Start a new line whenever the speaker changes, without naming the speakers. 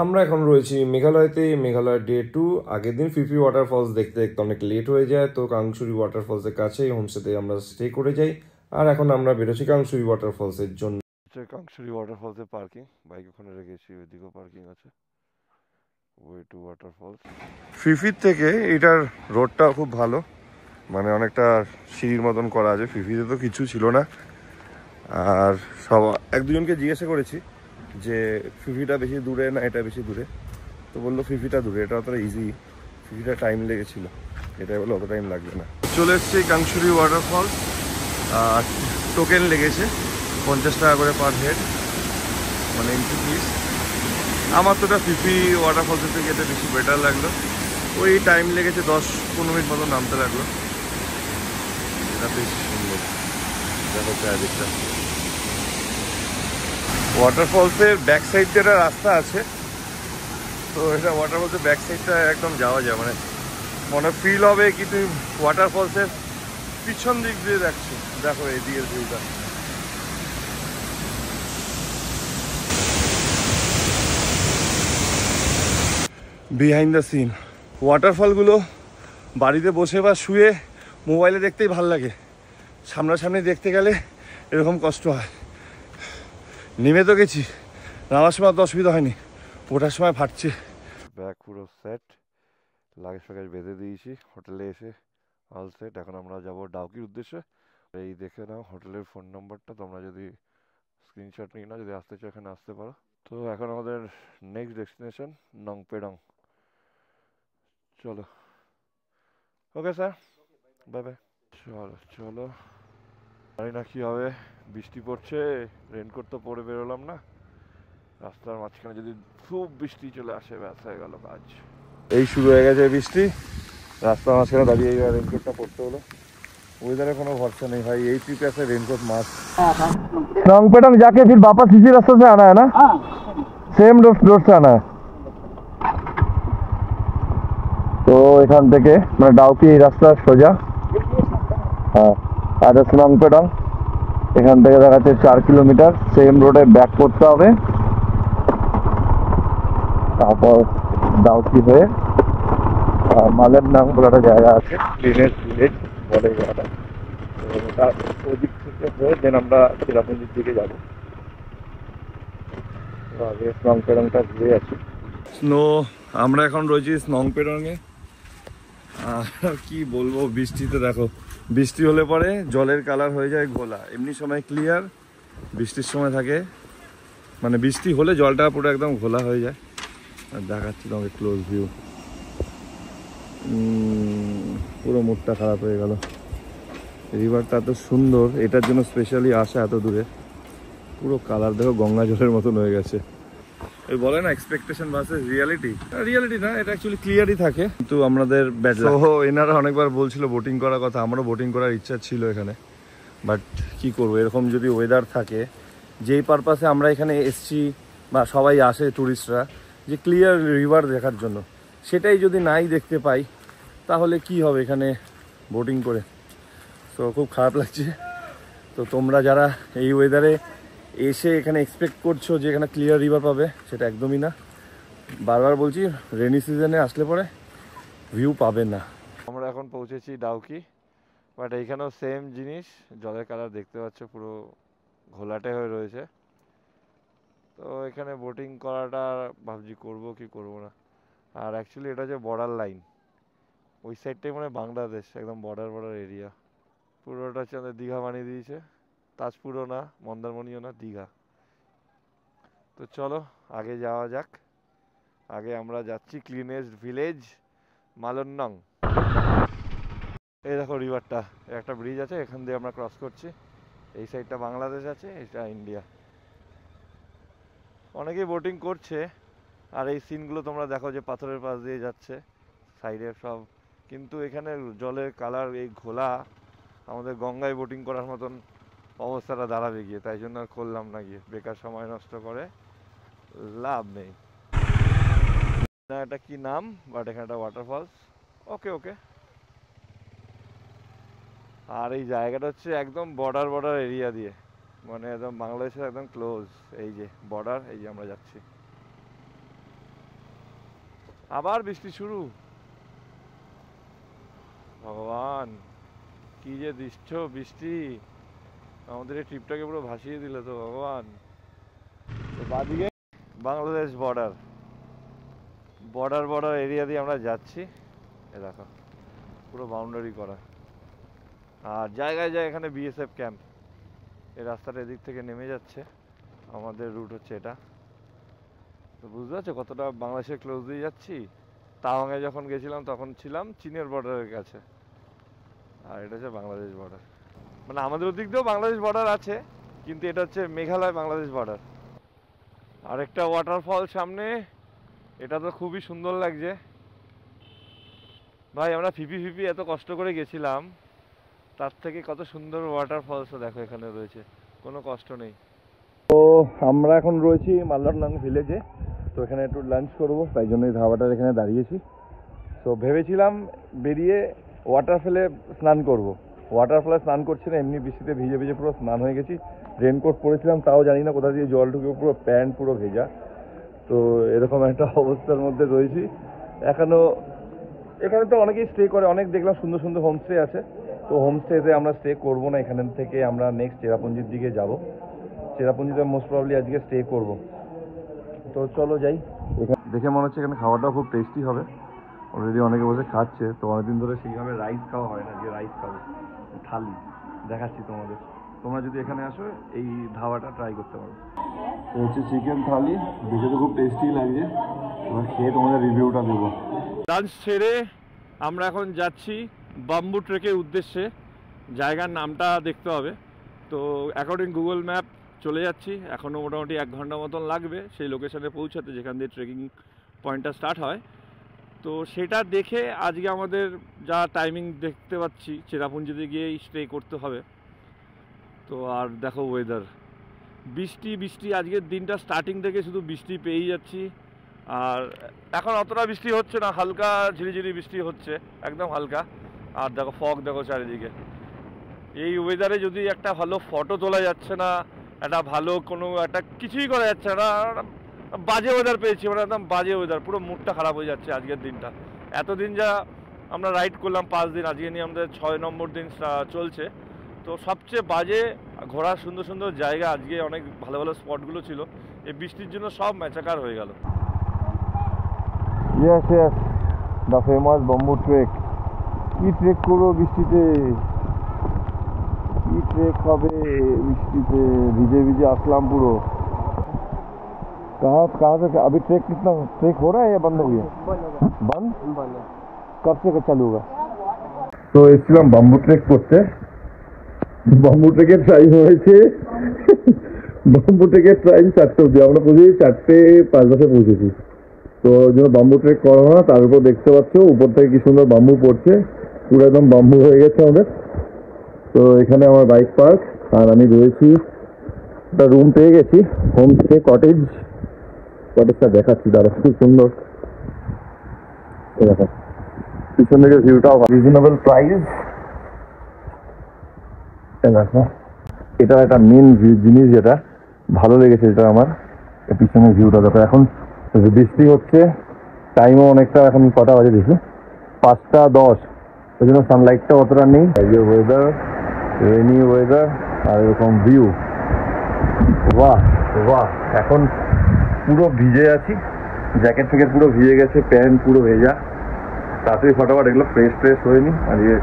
আমরা এখন রয়েছি মেঘালয়তে। মেঘালয় ডে 2। আগের দিন ফিফি ওয়াটারফলস দেখতে দেখতে অনেক লেট হয়ে যায়, তো কাংসুরি ওয়াটারফলসের কাছেই হোমস্টেতে আমরা স্টে করে যাই। আর এখন আমরা বেরোচ্ছি কাংসুরি ওয়াটারফলসের জন্য। কাংসুরি ওয়াটারফলসের পার্কিং, বাইক ওখানে রেখেছি, ওইদিকেও পার্কিং আছে। Way to waterfalls. ফিফির থেকে এটার রোডটা খুব ভালো, মানে অনেকটা সিঁড়ির মতন করা আছে। ফিফিতে তো কিছু ছিল না। আর সব এক দুজনকে জিজ্ঞাসা করেছি যে ফিফিটা বেশি দূরে না এটা বেশি দূরে, তো বললো ফিফিটা দূরে, এটা অতটা ইজি। ফিফিটা টাইম লেগেছিল, এটা বললো অত টাইম লাগবে না। চলে এসছি কাংসুরি ওয়াটারফলস। আর টোকেন লেগেছে 50 টাকা করে পার হেড, মানে এন্ট্রি ফিস। আমার তো এটা ফিফি ওয়াটারফলসের থেকে এটা বেশি বেটার লাগলো। ওই টাইম লেগেছে 10-15 মিনিট মতো নামতে লাগলো। এটা বেশ সুন্দর, দেখো চারিদিকটা। ওয়াটারফলসের ব্যাক সাইড দিয়ে একটা রাস্তা আছে, তো এটা ওয়াটারফলসের ব্যাক সাইডটা একদম যাওয়া যায়, মানে মনে ফিল হবে কি তুমি ওয়াটারফলসের পিছন দিক দিয়ে দেখছো। দেখো এই দিকের ভিউটা, বিহাইন্ড দ্য সিন। ওয়াটারফলগুলো বাড়িতে বসে বা শুয়ে মোবাইলে দেখতেই ভাল লাগে, সামনাসামনি দেখতে গেলে এরকম কষ্ট হয়। নেমে তো গেছি, নামার সময় তো অসুবিধা হয়নি, ওঠার সময় ফাটছে। ব্যাগ পুরো সেট, লাগেজ ফ্যাগেজ বেঁধে দিয়েছি, হোটেলে এসে অল সেট। এখন আমরা যাব ডাউকির উদ্দেশ্যে। এই দেখে নাও হোটেলের ফোন নম্বরটা, তোমরা যদি স্ক্রিনশট নিয়ে নাও, যদি আসতে চাও এখানে আসতে পারো। তো এখন আমাদের নেক্সট ডেস্টিনেশন নংপেডং। চলো, ওকে স্যার, বাই বাই। চলো চলো, জানি না কি হবে, বৃষ্টি পড়ছে, রেনকোট তো পরে বেরোলাম না। রাস্তার মাঝখানে যদি খুব বৃষ্টি চলে আসে, ব্যাস হয়ে গেল কাজ। এই শুরু হয়ে গেছে বৃষ্টি, রাস্তার মাঝখানে দাঁড়িয়ে রেনকোটটা পরতে হলো। ওয়েদারে কোনো ভরসা नहीं भाई, यही ट्रिप ऐसे रेनकोट मास्क। नॉन्गपेडंग जाके फिर वापस इसी रास्ते से आना है ना? सेम रोड से आना है। তো এখান থেকে মানে ডাউকি এই রাস্তা সোজা, হ্যাঁ। আর নংপেডং এখান থেকে দেখাচ্ছে 4 কিলোমিটার, সেম রোডে ব্যাক করতে হবে, তারপর ডাউকি হয়ে মালের নাম বলে একটা জায়গা আছে, ক্লিনেস ভিলেজ বলে জায়গাটা, ওটা ওদিক থেকে হয়ে দেন আমরা চেরাপুঞ্জির দিকে যাবো। আগে নংপেডংটা ঘুরে আছি। স্নো, আমরা এখন রয়েছি নংপেডংয়ে। কি বলবো, বৃষ্টিতে দেখো, বৃষ্টি হলে পরে জলের কালার হয়ে যায় ঘোলা, এমনি সময় ক্লিয়ার, বৃষ্টির সময় থাকে মানে বৃষ্টি হলে জলটা পুরো একদম ঘোলা হয়ে যায়। আর দেখাচ্ছি তোমাকে ক্লোজ ভিউ, পুরো মুডটা খারাপ হয়ে গেল। রিভারটা এত সুন্দর, এটার জন্য স্পেশালি আসা এত দূরে। পুরো কালার দেখো গঙ্গা জলের মতন হয়ে গেছে। ওই বলে না এক্সপেকটেশন ভার্সেস রিয়ালিটি, রিয়ালিটি না, এটা অ্যাকচুয়ালি ক্লিয়ারই থাকে, কিন্তু আমাদের ব্যাড লাক। তো এনারা অনেকবার বলছিল বোটিং করার কথা, আমারও বোটিং করার ইচ্ছা ছিল এখানে, বাট কি করবো, এরকম যদি ওয়েদার থাকে, যেই পারপাসে আমরা এখানে এসছি বা সবাই আসে ট্যুরিস্টরা, যে ক্লিয়ার রিভার দেখার জন্য, সেটাই যদি নাই দেখতে পাই তাহলে কি হবে এখানে বোটিং করে। তো খুব খারাপ লাগছে। তো তোমরা যারা এই ওয়েদারে এসে এখানে এক্সপেক্ট করছো যে এখানে ক্লিয়ার রিভার পাবে, সেটা একদমই না। বারবার বলছি, রেনি সিজনে আসলে পরে ভিউ পাবে না। আমরা এখন পৌঁছেছি ডাউকি, বাট এইখানেও সেম জিনিস, জলের কালার দেখতে পাচ্ছ পুরো ঘোলাটে হয়ে রয়েছে। তো এখানে বোটিং করাটা ভাবছি করবো কি করবো না। আর অ্যাকচুয়ালি এটা যে বর্ডার লাইন, ওই সাইডটাই মানে বাংলাদেশ, একদম বর্ডার এরিয়া। পুরোটা হচ্ছে আমাদের দীঘা বানিয়ে দিয়েছে, তাজপুরও না, মন্দারমণিও না, দীঘা। তো চলো আগে যাওয়া যাক। আগে আমরা যাচ্ছি ক্লিনেস্ট ভিলেজ মালন্নং। এই দেখো রিভারটা, একটা ব্রিজ আছে, এখান দিয়ে আমরা ক্রস করছি। এই সাইডটা বাংলাদেশ আছে, এটা ইন্ডিয়া। অনেকেই বোটিং করছে, আর এই সিনগুলো তোমরা দেখো যে পাথরের পাশ দিয়ে যাচ্ছে সাইডে সব, কিন্তু এখানে জলের কালার এই ঘোলা, আমাদের গঙ্গায় বোটিং করার মতন অবস্থাটা দাঁড়াবে গিয়ে, তাই জন্য আর করলাম না, গিয়ে বেকার সময় নষ্ট করে লাভ নেই। না এটা কি নাম, বাট এখানে একটা ওয়াটারফলস। ওকে ওকে। আর এই জায়গাটা হচ্ছে একদম বর্ডার এরিয়া দিয়ে, মানে একদম বাংলাদেশের একদম ক্লোজ। এই যে বর্ডার, এই যে আমরা যাচ্ছি। আবার বৃষ্টি শুরু। ভগবান, কি যে দৃশ্য, বৃষ্টি আমাদের এই ট্রিপটাকে পুরো ভাসিয়ে দিল তো ভগবান। বাদিকে বাংলাদেশ বর্ডার বর্ডার এরিয়া দিয়ে আমরা যাচ্ছি। এ দেখো পুরো বাউন্ডারি করা, আর জায়গায় জায়গায় এখানে বিএসএফ ক্যাম্প। এই রাস্তাটা এদিক থেকে নেমে যাচ্ছে, আমাদের রুট হচ্ছে এটা। তো বুঝতে পারছো কতটা বাংলাদেশের ক্লোজ দিয়ে যাচ্ছি। তাওয়াংয়ে যখন গেছিলাম তখন ছিলাম চীনের বর্ডারের কাছে, আর এটা হচ্ছে বাংলাদেশ বর্ডার। মানে আমাদের ওদিক দিয়েও বাংলাদেশ বর্ডার আছে, কিন্তু এটা হচ্ছে মেঘালয় বাংলাদেশ বর্ডার। আরেকটা ওয়াটারফল সামনে, এটা তো খুবই সুন্দর লাগছে ভাই। আমরা ফিপি এত কষ্ট করে গেছিলাম, তার থেকে কত সুন্দর ওয়াটারফলস দেখো এখানে রয়েছে, কোনো কষ্ট নেই। তো আমরা এখন রয়েছি মাল্লারনাং ভিলেজে। তো এখানে একটু লাঞ্চ করব, তাই জন্য এই ধাবাটার এখানে দাঁড়িয়েছি। তো ভেবেছিলাম বেরিয়ে ওয়াটারফলে স্নান করব। ওয়াটারফলে স্নান করছি না, এমনি বৃষ্টিতে ভিজে ভিজে পুরো স্নান হয়ে গেছি। রেনকোট পরেছিলাম, তাও জানি না কোথা দিয়ে জল ঢুকে পুরো প্যান্ট পুরো ভেজা। তো এরকম একটা অবস্থার মধ্যে রয়েছি এখনও। এখানে তো অনেকেই স্টে করে, অনেক দেখলাম সুন্দর সুন্দর হোমস্টে আছে। তো হোমস্টেতে আমরা স্টে করবো না, এখান থেকে আমরা নেক্সট চেরাপুঞ্জির দিকে যাব। চেরাপুঞ্জিতে মোস্ট প্রবলি আজকে স্টে করব। তো চলো যাই। এখানে দেখে মনে হচ্ছে এখানে খাওয়াটাও খুব টেস্টি হবে। অলরেডি অনেকে বসে খাচ্ছে। তো অনেকদিন ধরে সেইভাবে রাইস খাওয়া হয় না, যে রাইস খাবো থালি দেখাচ্ছি তোমাদের। তোমরা যদি এখানে আসো এই ধাবাটা ট্রাই করতে পারো। তো হচ্ছে চিকেন থালি, দেখে তো খুব টেস্টি লাগছে। এবার খেয়ে তোমাদের রিভিউটা দেবো। লাঞ্চ ছেড়ে আমরা এখন যাচ্ছি বাম্বু ট্রেকের উদ্দেশ্যে। জায়গার নামটা দেখতে হবে। তো অ্যাকর্ডিং গুগল ম্যাপ চলে যাচ্ছি। এখনও মোটামুটি 1 ঘন্টা মতন লাগবে সেই লোকেশানে পৌঁছাতে, যেখান দিয়ে ট্রেকিং পয়েন্টটা স্টার্ট হয়। তো সেটা দেখে আজকে আমাদের যা টাইমিং দেখতে পাচ্ছি, চেরাপুঞ্জিতে গিয়েই স্টে করতে হবে। তো আর দেখো ওয়েদার, বৃষ্টি আজকের দিনটা স্টার্টিং থেকে শুধু বৃষ্টি পেয়েই যাচ্ছি। আর এখন অতটা বৃষ্টি হচ্ছে না, হালকা ঝিরিঝিরি বৃষ্টি হচ্ছে, একদম হালকা। আর দেখো ফগ দেখো চারিদিকে। এই ওয়েদারে যদি একটা ভালো ফটো তোলা যাচ্ছে না, একটা ভালো কোনো একটা কিছুই করা যাচ্ছে না, বাজে ওয়েদার পেয়েছি, মানে একদম বাজে ওয়েদার। পুরো মুডটা খারাপ হয়ে যাচ্ছে আজকের দিনটা। এতদিন যা আমরা রাইড করলাম 5 দিন, আজকে নিয়ে আমাদের 6 নম্বর দিন চলছে। তো সবচেয়ে বাজে ঘোরার সুন্দর সুন্দর জায়গা, আজকে অনেক ভালো ভালো স্পটগুলো ছিল, এই বৃষ্টির জন্য সব ম্যাচাকার হয়ে গেল। Yes yes, the famous bamboo trek. কি ট্রেক করবো বৃষ্টিতে, কি ট্রেক হবে বৃষ্টিতে, ভিজে ভিজে আসলাম পুরো। कहाँ से अभी ट्रेक हो रहा है या बंद हो गया? बंद कब से चालू होगा? তো এসেছিলাম বাম্বু ট্রেক করতে। বাম্বু ট্রেকের টাইম হয়েছে, বাম্বু ট্রেকের টাইম 4টে অবধি। আমরা পৌঁছেছি 4:05 পৌঁছেছি। তো ওই জন্য বাম্বু ট্রেক করা না। তার উপর দেখতে পাচ্ছ উপর থেকে কি সুন্দর বাম্বু পড়ছে, পুরো একদম বাম্বু হয়ে গেছে আমাদের। তো এখানে আমার বাইক পার্ক, আর আমি রয়েছি একটা রুম পেয়ে গেছি, হোমস্টে কটেজটা দেখাচ্ছি, তারা খুব সুন্দর। দেখো পিছন থেকে ভিউটাও রিজনেবল প্রাইস। দেখো এটা একটা মেন জিনিস যেটা ভালো লেগেছে, এটা আমার পিছনের ভিউটা দেখো। এখন বৃষ্টি হচ্ছে, টাইমও অনেকটা, এখন কটা বাজে দেখি 5:10, ওই জন্য সানলাইটটা অতটা নেই। এই যে ওয়েদার, রেনি ওয়েদার, আর এরকম ভিউ, বাহ বাহ। এখন পুরো ভিজে আছি, জ্যাকেট থেকে পুরো ভিজে গেছে, প্যান্ট পুরো ভেজা। তাড়াতাড়ি ফটাফট এগুলো ফ্রেশ হয়নি আজকে।